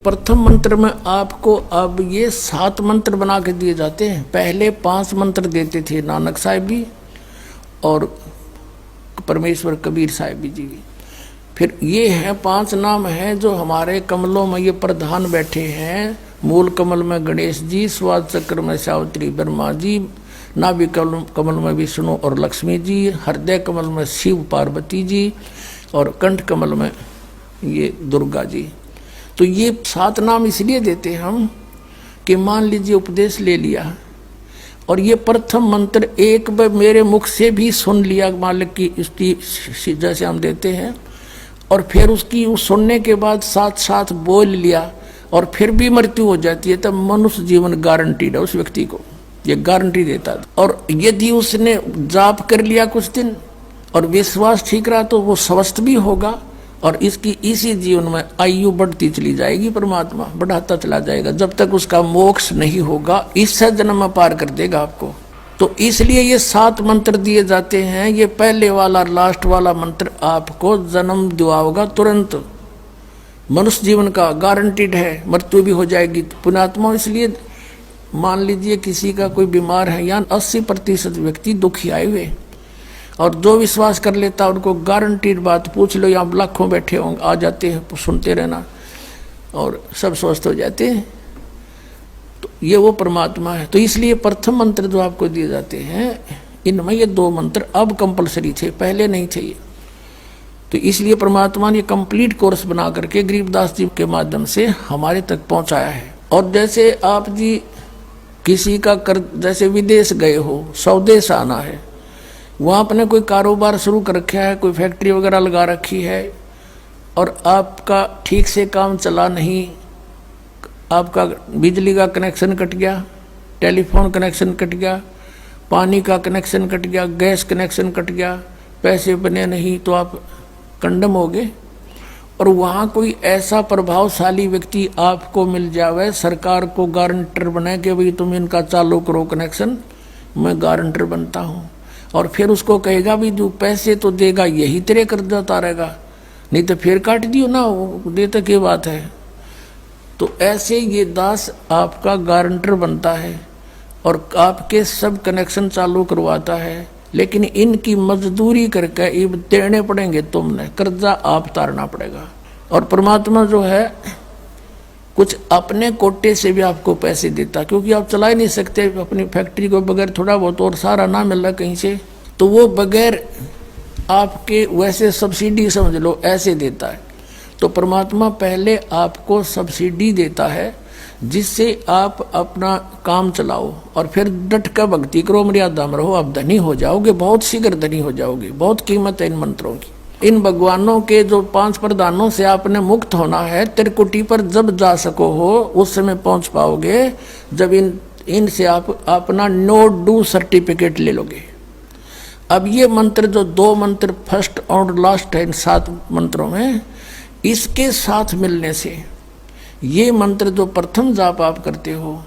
प्रथम मंत्र में आपको अब ये 7 मंत्र बना के दिए जाते हैं। पहले 5 मंत्र देते थे नानक साहिब भी और परमेश्वर कबीर साहिब जी भी। फिर ये है 5 नाम हैं जो हमारे कमलों में ये प्रधान बैठे हैं। मूल कमल में गणेश जी, स्वाद चक्र में सावित्री ब्रह्मा जी, नाभि कमल में विष्णु और लक्ष्मी जी, हृदय कमल में शिव पार्वती जी और कंठ कमल में ये दुर्गा जी। तो ये 7 नाम इसलिए देते हम कि मान लीजिए उपदेश ले लिया और ये प्रथम मंत्र एक बार मेरे मुख से भी सुन लिया मालिक की इसकी जैसे हम देते हैं, और फिर उसकी उस सुनने के बाद साथ साथ बोल लिया और फिर भी मृत्यु हो जाती है, तब मनुष्य जीवन गारंटीड है उस व्यक्ति को, ये गारंटी देता है। और यदि उसने जाप कर लिया कुछ दिन और विश्वास ठीक रहा तो वो स्वस्थ भी होगा और इसकी इसी जीवन में आयु बढ़ती चली जाएगी, परमात्मा बढ़ाता चला जाएगा जब तक उसका मोक्ष नहीं होगा। इस जन्म में पार कर देगा आपको। तो इसलिए ये 7 मंत्र दिए जाते हैं। ये पहले वाला लास्ट वाला मंत्र आपको जन्म दिलाएगा तुरंत, मनुष्य जीवन का गारंटीड है, मृत्यु भी हो जाएगी पुण्यात्मा। इसलिए मान लीजिए किसी का कोई बीमार है, यहाँ 80% व्यक्ति दुखी आए हुए, और जो विश्वास कर लेता उनको गारंटीड बात पूछ लो, यहाँ लाखों बैठे होंगे, आ जाते हैं, सुनते रहना और सब स्वस्थ हो जाते हैं। तो ये वो परमात्मा है। तो इसलिए प्रथम मंत्र जो आपको दिए जाते हैं इनमें ये 2 मंत्र अब कंपलसरी थे, पहले नहीं थे ये। तो इसलिए परमात्मा ने कंप्लीट कोर्स बना करके गरीबदास जी के माध्यम से हमारे तक पहुंचाया है। और जैसे आप जी किसी का जैसे विदेश गए हो, स्वदेश आना है, वहाँ अपने कोई कारोबार शुरू कर रखा है, कोई फैक्ट्री वगैरह लगा रखी है और आपका ठीक से काम चला नहीं, आपका बिजली का कनेक्शन कट गया, टेलीफोन कनेक्शन कट गया, पानी का कनेक्शन कट गया, गैस कनेक्शन कट गया, पैसे बने नहीं तो आप कंडम हो गए। और वहाँ कोई ऐसा प्रभावशाली व्यक्ति आपको मिल जावे, सरकार को गारंटर बने कि भाई तुम इनका चालू करो कनेक्शन, मैं गारंटर बनता हूँ, और फिर उसको कहेगा भी जो पैसे तो देगा यही तेरे कर्जा उतारेगा, नहीं तो फिर काट दियो ना, वो देते की बात है। तो ऐसे ये दास आपका गारंटर बनता है और आपके सब कनेक्शन चालू करवाता है, लेकिन इनकी मजदूरी करके ये देने पड़ेंगे, तुमने कर्जा आप उतारना पड़ेगा। और परमात्मा जो है कुछ अपने कोटे से भी आपको पैसे देता, क्योंकि आप चला ही नहीं सकते अपनी फैक्ट्री को बगैर थोड़ा बहुत और सारा ना मिल रहा कहीं से, तो वो बगैर आपके वैसे सब्सिडी समझ लो ऐसे देता है। तो परमात्मा पहले आपको सब्सिडी देता है जिससे आप अपना काम चलाओ और फिर डट कर भक्ति करो, मर्यादा में रहो, आप धनी हो जाओगे, बहुत शीघ्र धनी हो जाओगे। बहुत कीमत है इन मंत्रों की। इन भगवानों के जो 5 प्रधानों से आपने मुक्त होना है, त्रिकुटी पर जब जा सको हो उस समय पहुंच पाओगे जब इनसे आप अपना नो डू सर्टिफिकेट ले लोगे। अब ये मंत्र जो 2 मंत्र फर्स्ट और लास्ट है इन 7 मंत्रों में, इसके साथ मिलने से ये मंत्र जो प्रथम जाप आप करते हो,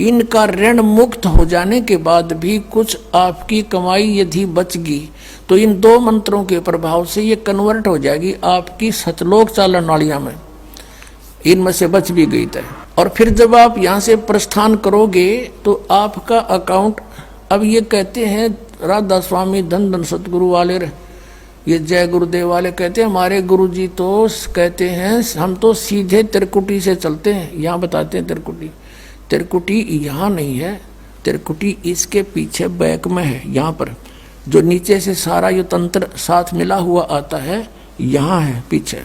इनका ऋण मुक्त हो जाने के बाद भी कुछ आपकी कमाई यदि बचगी तो इन 2 मंत्रों के प्रभाव से ये कन्वर्ट हो जाएगी आपकी सतलोक चालन नालियां में, इनमें से बच भी गई तय। और फिर जब आप यहाँ से प्रस्थान करोगे तो आपका अकाउंट, अब ये कहते हैं राधा स्वामी धन धन सतगुरु वाले, ये जय गुरुदेव वाले कहते हैं, हमारे गुरुजी तो कहते हैं हम तो सीधे त्रिकुटी से चलते हैं। यहाँ बताते हैं त्रिकुटी यहाँ नहीं है, त्रिकुटी इसके पीछे बैक में है, यहाँ पर जो नीचे से सारा ये तंत्र साथ मिला हुआ आता है, यहाँ है पीछे।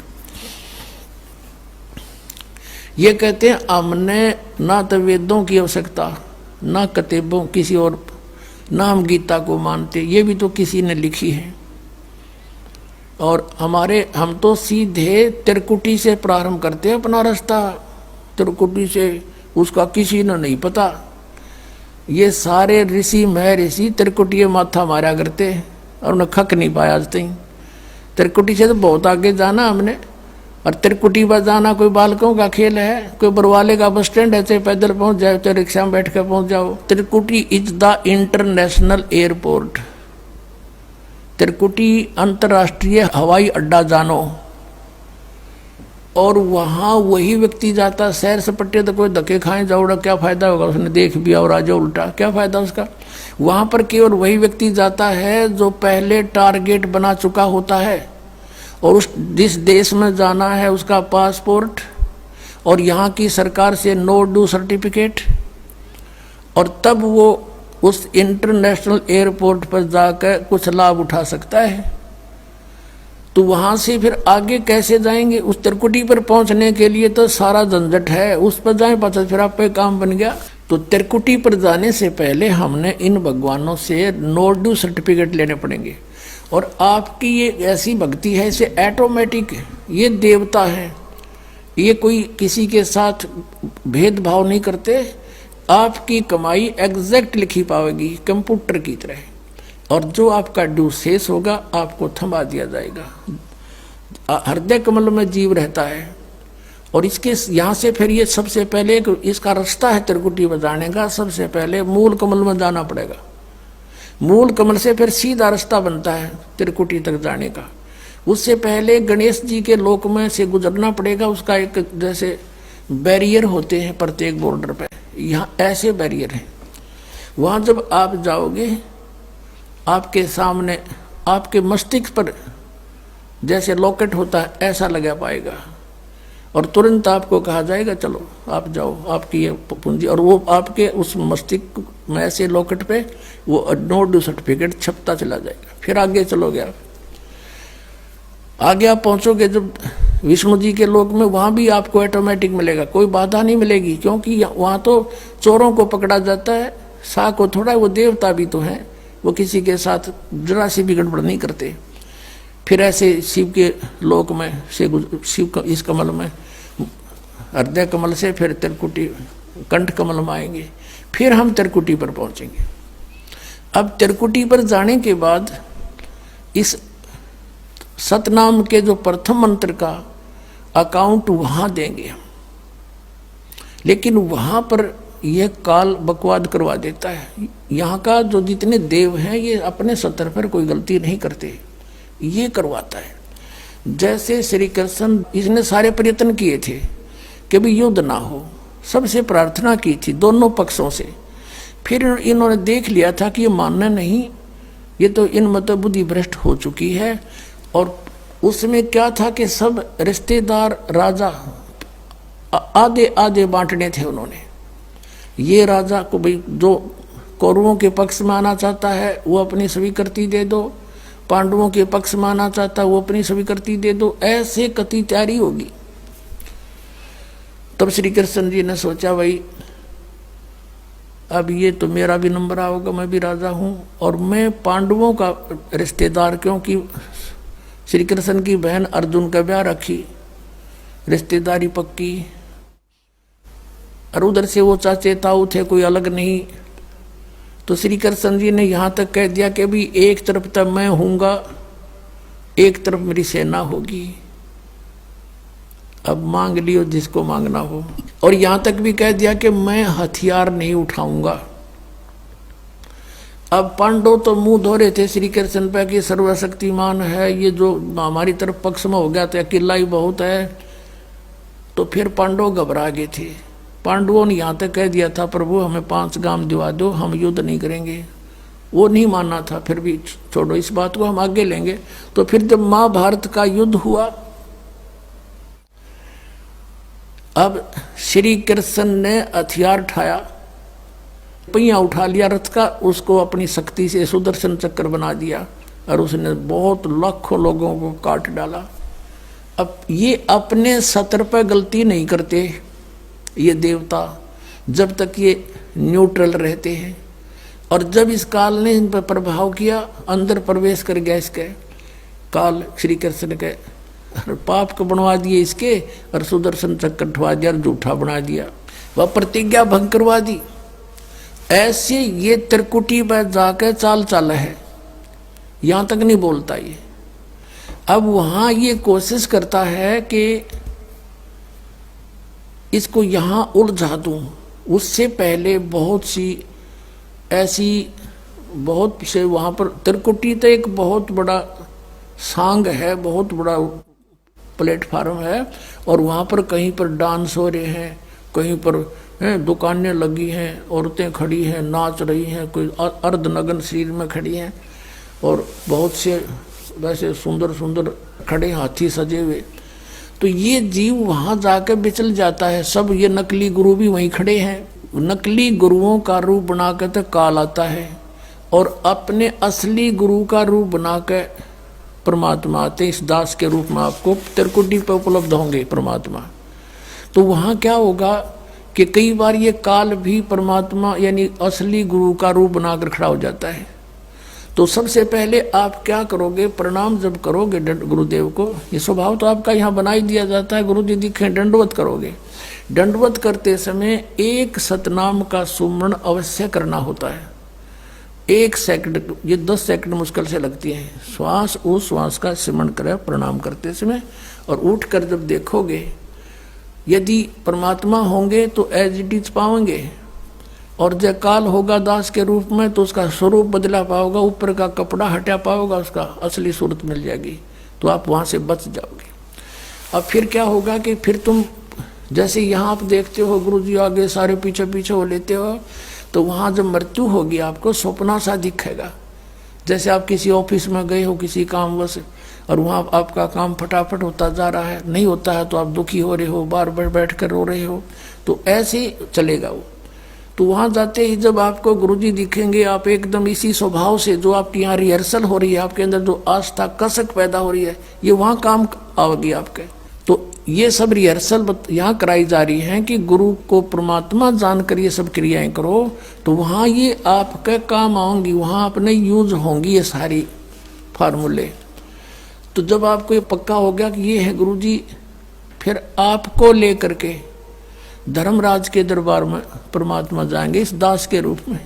ये कहते हैं हमने ना तो वेदों की आवश्यकता, ना किताबों किसी और, ना हम गीता को मानते, ये भी तो किसी ने लिखी है। और हम तो सीधे त्रिकुटी से प्रारंभ करते हैं अपना रास्ता, त्रिकुटी से, उसका किसी ने नहीं पता। ये सारे ऋषि महर्षि त्रिकुटी माथा मारा करते और उन्हें खक नहीं पाया आज तक। त्रिकुटी से तो बहुत आगे जाना हमने, और त्रिकुटी पर जाना कोई बालकों का खेल है, कोई बरवाले का बस स्टैंड है, चाहे पैदल पहुंच जाओ चाहे रिक्शा में बैठ कर पहुंच जाओ। त्रिकुटी इज द इंटरनेशनल एयरपोर्ट, त्रिकुटी अंतर्राष्ट्रीय हवाई अड्डा जानो। और वहाँ वही व्यक्ति जाता सैर सपट्टे, तो कोई धक्के खाए जाओड़ा, क्या फायदा होगा, उसने देख भी और आ जाओ उल्टा, क्या फायदा उसका। वहाँ पर केवल वही व्यक्ति जाता है जो पहले टारगेट बना चुका होता है, और उस जिस देश में जाना है उसका पासपोर्ट और यहाँ की सरकार से नो ड्यू सर्टिफिकेट, और तब वो उस इंटरनेशनल एयरपोर्ट पर जाकर कुछ लाभ उठा सकता है। तो वहाँ से फिर आगे कैसे जाएंगे? उस त्रिकुटी पर पहुँचने के लिए तो सारा झंझट है, उस पर जाए पाचा फिर आप पे काम बन गया। तो त्रिकुटी पर जाने से पहले हमने इन भगवानों से नो ड्यू सर्टिफिकेट लेने पड़ेंगे। और आपकी ये ऐसी भक्ति है, इसे ऑटोमेटिक, ये देवता है, ये कोई किसी के साथ भेदभाव नहीं करते। आपकी कमाई एग्जैक्ट लिखी पाएगी कंप्यूटर की तरह, और जो आपका ड्यू शेष होगा आपको थमा दिया जाएगा। हृदय कमल में जीव रहता है, और इसके यहाँ से फिर ये सबसे पहले इसका रास्ता है त्रिकुटी बजाने का, सबसे पहले मूल कमल में जाना पड़ेगा। मूल कमल से फिर सीधा रास्ता बनता है त्रिकुटी तक जाने का। उससे पहले गणेश जी के लोक में से गुजरना पड़ेगा। उसका एक जैसे बैरियर होते हैं प्रत्येक बॉर्डर पे, यहाँ ऐसे बैरियर हैं। वहाँ जब आप जाओगे, आपके सामने आपके मस्तिष्क पर जैसे लॉकेट होता है ऐसा लगा पाएगा, और तुरंत आपको कहा जाएगा चलो आप जाओ, आपकी ये पूंजी, और वो आपके उस मस्तिष्क में ऐसे लॉकेट पे वो नो ड्यू सर्टिफिकेट छपता चला जाएगा। फिर आगे चलोगे आप, आगे आप पहुंचोगे जब विष्णु जी के लोक में, वहाँ भी आपको ऑटोमेटिक मिलेगा, कोई बाधा नहीं मिलेगी, क्योंकि वहाँ तो चोरों को पकड़ा जाता है, सा को थोड़ा, वो देवता भी तो हैं, वो किसी के साथ जरा सी भी गड़बड़ नहीं करते। फिर ऐसे शिव के लोक में से शिव इस कमल में, हृदय कमल से फिर त्रिकुटी कंठ कमल में आएंगे, फिर हम त्रिकुटी पर पहुंचेंगे। अब त्रिकुटी पर जाने के बाद इस सतनाम के जो प्रथम मंत्र का अकाउंट वहां देंगे हम, लेकिन वहां पर यह काल बकवाद करवा देता है। यहाँ का जो जितने देव हैं ये अपने सतर पर कोई गलती नहीं करते, ये करवाता है। जैसे श्री कृष्ण, इसने सारे प्रयत्न किए थे कि भी युद्ध ना हो, सबसे प्रार्थना की थी दोनों पक्षों से। फिर इन्होंने देख लिया था कि ये मानना नहीं, ये तो इन मत बुद्धि भ्रष्ट हो चुकी है। और उसमें क्या था कि सब रिश्तेदार राजा आधे आधे बांटने थे उन्होंने। ये राजा को भाई जो कौरवों के पक्ष में आना चाहता है वो अपनी स्वीकृति दे दो, पांडवों के पक्ष में आना चाहता है वो अपनी स्वीकृति दे दो, ऐसे कति तैयारी होगी। तब श्री कृष्ण जी ने सोचा भाई अब ये तो मेरा भी नंबर आओगा, मैं भी राजा हूं, और मैं पांडवों का रिश्तेदार, क्योंकि श्री कृष्ण की बहन अर्जुन का ब्याह रखी, रिश्तेदारी पक्की, और उधर से वो चाचे ताऊ थे, कोई अलग नहीं। तो श्री कृष्ण जी ने यहाँ तक कह दिया कि भी एक तरफ तक मैं हूँगा, एक तरफ मेरी सेना होगी, अब मांग लियो जिसको मांगना हो। और यहाँ तक भी कह दिया कि मैं हथियार नहीं उठाऊंगा। अब पांडव तो मुंह धो रहे थे श्री कृष्ण पे कि सर्वशक्तिमान है, ये जो हमारी तरफ पक्ष में हो गया तो अकेला ही बहुत है। तो फिर पांडव घबरा गए थे। पांडवों ने यहाँ तक कह दिया था प्रभु हमें 5 गांव दिवा दो, हम युद्ध नहीं करेंगे। वो नहीं मानना था, फिर भी छोड़ो इस बात को, हम आगे लेंगे। तो फिर जब महाभारत का युद्ध हुआ, अब श्री कृष्ण ने हथियार उठाया, पहिया उठा लिया रथ का, उसको अपनी शक्ति से सुदर्शन चक्र बना दिया, और उसने बहुत लाखों लोगों को काट डाला। अब ये अपने सतर पर गलती नहीं करते ये देवता, जब तक ये न्यूट्रल रहते हैं। और जब इस काल ने इन पर प्रभाव किया, अंदर प्रवेश कर गया इसके काल, श्री कृष्ण के पाप को बनवा दिए इसके, और सुदर्शन चक्र उठवा दिया और झूठा बना दिया, वह प्रतिज्ञा भंग करवा दी। ऐसे ये त्रिकुटी पर जाकर चाल चाल है, यहाँ तक नहीं बोलता ये। अब वहाँ ये कोशिश करता है कि इसको यहाँ उलझा दूँ। उससे पहले बहुत सी ऐसी बहुत से वहाँ पर त्रिकुटी तो एक बहुत बड़ा सांग है, बहुत बड़ा प्लेटफार्म है, और वहाँ पर कहीं पर डांस हो रहे हैं, कहीं पर दुकानें लगी हैं, औरतें खड़ी हैं, नाच रही हैं, कोई अर्धनग्न शरीर में खड़ी हैं, और बहुत से वैसे सुंदर सुंदर खड़े हाथी सजे हुए। तो ये जीव वहाँ जाकर बिचल जाता है। सब ये नकली गुरु भी वहीं खड़े हैं, नकली गुरुओं का रूप बनाकर तो काल आता है, और अपने असली गुरु का रूप बनाकर परमात्मा आते। इस दास के रूप में आपको त्रिकुटी पर उपलब्ध होंगे परमात्मा। तो वहाँ क्या होगा कि कई बार ये काल भी परमात्मा यानी असली गुरु का रूप बनाकर खड़ा हो जाता है। तो सबसे पहले आप क्या करोगे, प्रणाम जब करोगे गुरुदेव को, ये स्वभाव तो आपका यहाँ बना ही दिया जाता है, गुरु जी दिखे दंडवत करोगे। दंडवत करते समय एक सतनाम का सुमरण अवश्य करना होता है। 1 सेकंड, ये 10 सेकंड मुश्किल से लगती है। श्वास उस श्वास का सिमरण करें प्रणाम करते समय, और उठकर जब देखोगे यदि परमात्मा होंगे तो एज इट इज पाओगे, और जब काल होगा दास के रूप में तो उसका स्वरूप बदला पाओगा, ऊपर का कपड़ा हटा पाओगा, उसका असली सूरत मिल जाएगी, तो आप वहाँ से बच जाओगे। अब फिर क्या होगा कि फिर तुम जैसे यहाँ आप देखते हो गुरु जी आगे सारे पीछे पीछे हो लेते हो, तो वहाँ जब मृत्यु होगी आपको सपना सा दिखेगा। जैसे आप किसी ऑफिस में गए हो किसी कामवश, और वहाँ आपका काम फटाफट होता जा रहा है, नहीं होता है तो आप दुखी हो रहे हो, बार बार बैठ कर रो रहे हो, तो ऐसे ही चलेगा वो। तो वहाँ जाते ही जब आपको गुरुजी दिखेंगे, आप एकदम इसी स्वभाव से जो आपकी यहाँ रिहर्सल हो रही है, आपके अंदर जो आस्था कसक पैदा हो रही है, ये वहाँ काम आवेगी आपके। तो ये सब रिहर्सल यहाँ कराई जा रही है कि गुरु को परमात्मा जानकर ये सब क्रियाएं करो, तो वहाँ ये आपके काम आएंगी, वहाँ अपने यूज होंगी ये सारी फार्मूले। तो जब आपको ये पक्का हो गया कि ये है गुरुजी, फिर आपको लेकर के धर्मराज के दरबार में परमात्मा जाएंगे इस दास के रूप में,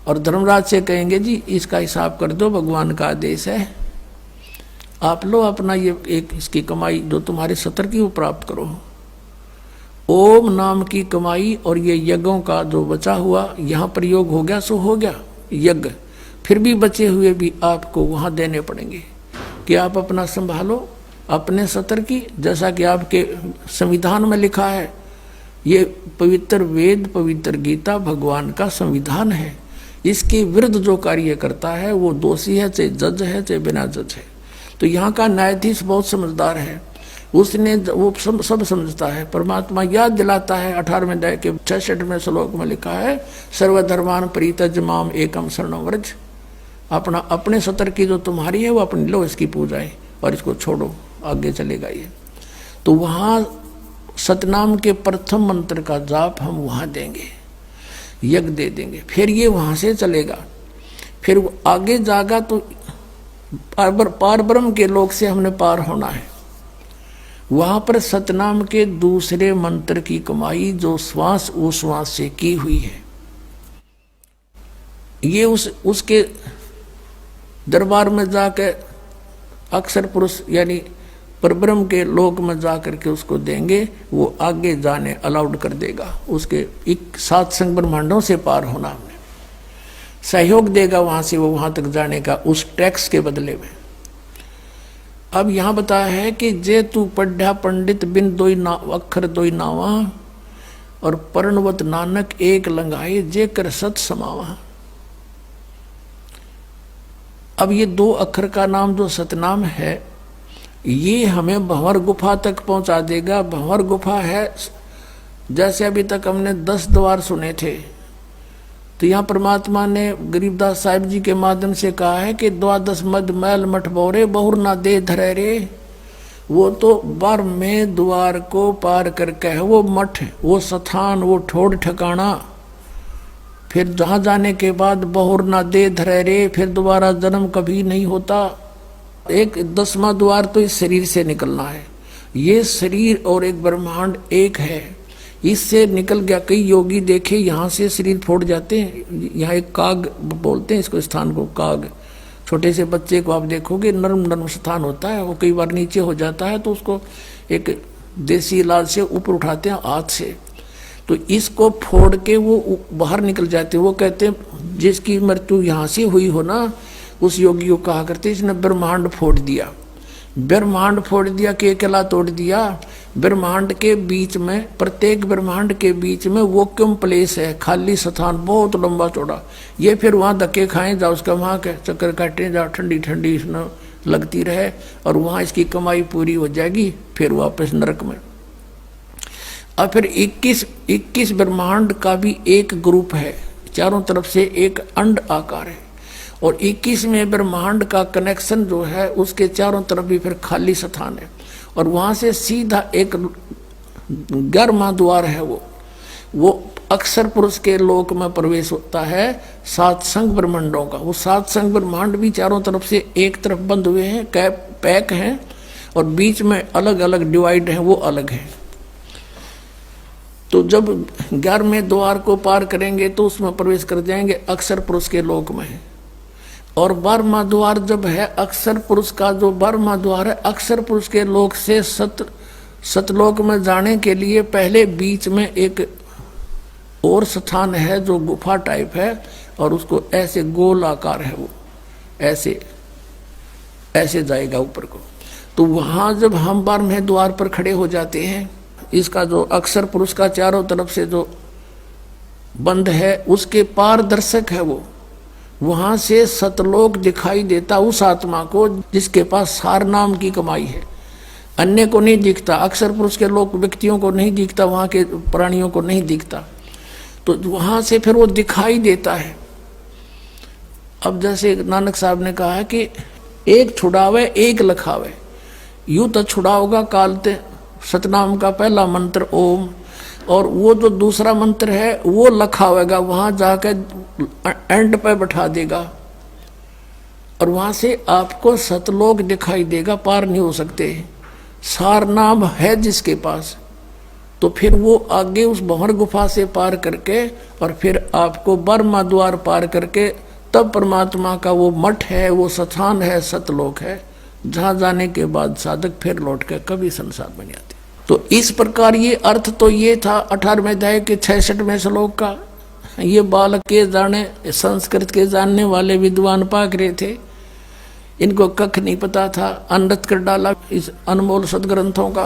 और धर्मराज से कहेंगे जी इसका हिसाब कर दो, भगवान का आदेश है, आप लो अपना ये एक इसकी कमाई जो तुम्हारे सतर की वो प्राप्त करो। ओम नाम की कमाई और ये यज्ञों का जो बचा हुआ यहाँ प्रयोग हो गया सो हो गया यज्ञ, फिर भी बचे हुए भी आपको वहाँ देने पड़ेंगे कि आप अपना संभालो अपने सतर की। जैसा कि आपके संविधान में लिखा है, ये पवित्र वेद पवित्र गीता भगवान का संविधान है, इसके विरुद्ध जो कार्य करता है वो दोषी है, चाहे जज है चाहे बिना जज है। तो यहाँ का न्यायाधीश बहुत समझदार है, उसने वो सब समझता है। परमात्मा याद दिलाता है 18वें अध्याय के 66वें श्लोक में लिखा है, सर्वधर्मान परित्यज्य माम एकम शरणं व्रज। अपना अपने सतर की जो तुम्हारी है वो अपनी लो, इसकी पूजाएं और इसको छोड़ो, आगे चलेगा ये। तो वहाँ सतनाम के प्रथम मंत्र का जाप हम वहाँ देंगे, यज्ञ दे देंगे, फिर ये वहाँ से चलेगा। फिर वो आगे जागा तो पार ब्रह्म के लोक से हमने पार होना है। वहाँ पर सतनाम के दूसरे मंत्र की कमाई जो श्वास उश्वास से की हुई है, ये उसके दरबार में जाकर अक्षर पुरुष यानी परब्रह्म के लोक में जाकर के उसको देंगे, वो आगे जाने अलाउड कर देगा, उसके 7 संग ब्रह्मांडों से पार होना हमने सहयोग देगा वहां से वो वहां तक जाने का, उस टैक्स के बदले में। अब यहां बताया है कि जे तू पढ़ा पंडित बिन दोई ना अक्षर दोई नावा, और पर्णवत नानक एक लंगाए जे कर सत समावा। अब ये 2 अक्षर का नाम जो सतनाम है, ये हमें भंवर गुफा तक पहुंचा देगा। भंवर गुफा है, जैसे अभी तक हमने 10 द्वार सुने थे, तो यहाँ परमात्मा ने गरीबदास साहिब जी के माध्यम से कहा है कि 12 मद मैल मठ बोरे बहुर ना दे धरे रे। वो तो 12वें द्वार को पार करके है वो मठ, वो स्थान, वो ठोड़ ठिकाना। फिर जहाँ जाने के बाद बहुर ना दे धरे रे, फिर दोबारा जन्म कभी नहीं होता। एक 10वां द्वार तो इस शरीर से निकलना है। ये शरीर और एक ब्रह्मांड एक है, इससे निकल गया। कई योगी देखे यहाँ से शरीर फोड़ जाते हैं। यहाँ एक काग बोलते हैं इसको, स्थान को काग। छोटे से बच्चे को आप देखोगे नर्म नर्म स्थान होता है, वो कई बार नीचे हो जाता है तो उसको एक देसी इलाज से ऊपर उठाते हैं हाथ से, तो इसको फोड़ के वो बाहर निकल जाते हैं। वो कहते हैं जिसकी मृत्यु यहाँ से हुई हो ना, उस योगी को कहा करते इसने ब्रह्मांड फोड़ दिया। ब्रह्मांड फोड़ दिया, केकला तोड़ दिया। ब्रह्मांड के बीच में, प्रत्येक ब्रह्मांड के बीच में वैक्यूम प्लेस है, खाली स्थान, बहुत लंबा चौड़ा। ये फिर वहाँ धक्के खाएं जाओ, उसका वहाँ के चक्कर काटें जाओ, ठंडी ठंडी इसमें लगती रहे, और वहाँ इसकी कमाई पूरी हो जाएगी, फिर वापस नरक में। और फिर 21 ब्रह्मांड का भी एक ग्रुप है, चारों तरफ से एक अंड आकार है, और 21वें ब्रह्मांड का कनेक्शन जो है उसके चारों तरफ भी फिर खाली स्थान है, और वहाँ से सीधा एक 11वां द्वार है, वो अक्षर पुरुष के लोक में प्रवेश होता है, 7 संघ ब्रह्मांडों का। वो 7 संघ ब्रह्मांड भी चारों तरफ से एक तरफ बंद हुए हैं, पैक हैं, और बीच में अलग अलग डिवाइड हैं, वो अलग हैं। तो जब 11वें द्वार को पार करेंगे तो उसमें प्रवेश कर जाएंगे, अक्षर पुरुष के लोक में। और 12वां द्वार जब है अक्षर पुरुष का, जो 12वां द्वार है अक्षर पुरुष के लोक से सतलोक में जाने के लिए पहले बीच में एक और स्थान है जो गुफा टाइप है, और उसको ऐसे गोल आकार है, वो ऐसे ऐसे जाएगा ऊपर को। तो वहां जब हम 12वें द्वार पर खड़े हो जाते हैं, इसका जो अक्षर पुरुष का चारों तरफ से जो बंद है उसके पारदर्शक है, वो वहां से सतलोक दिखाई देता उस आत्मा को जिसके पास सार नाम की कमाई है। अन्य को नहीं दिखता, अक्षर पुरुष के लोग व्यक्तियों को नहीं दिखता, वहां के प्राणियों को नहीं दिखता, तो वहां से फिर वो दिखाई देता है। अब जैसे नानक साहब ने कहा है कि एक छुड़ावे एक लखावे, यूं तो छुड़ाओगा कालते सतनाम का पहला मंत्र ओम, और वो जो दूसरा मंत्र है वो लखावेगा, वहां जाकर एंड पे बैठा देगा, और वहां से आपको सतलोक दिखाई देगा, पार नहीं हो सकते। सार नाम है जिसके पास, तो फिर वो आगे उस भंवर गुफा से पार करके, और फिर आपको 12वां द्वार पार करके तब परमात्मा का वो मठ है, वो स्थान है, सतलोक है, जहां जाने के बाद साधक फिर लौट के कभी संसार में नहीं आते। तो इस प्रकार ये अर्थ तो ये था 18वें अध्याय के 66वें श्लोक का। ये बालक के जाने, संस्कृत के जानने वाले विद्वान पाक रहे थे, इनको कख नहीं पता था, अनृत कर डाला इस अनमोल सदग्रंथों का।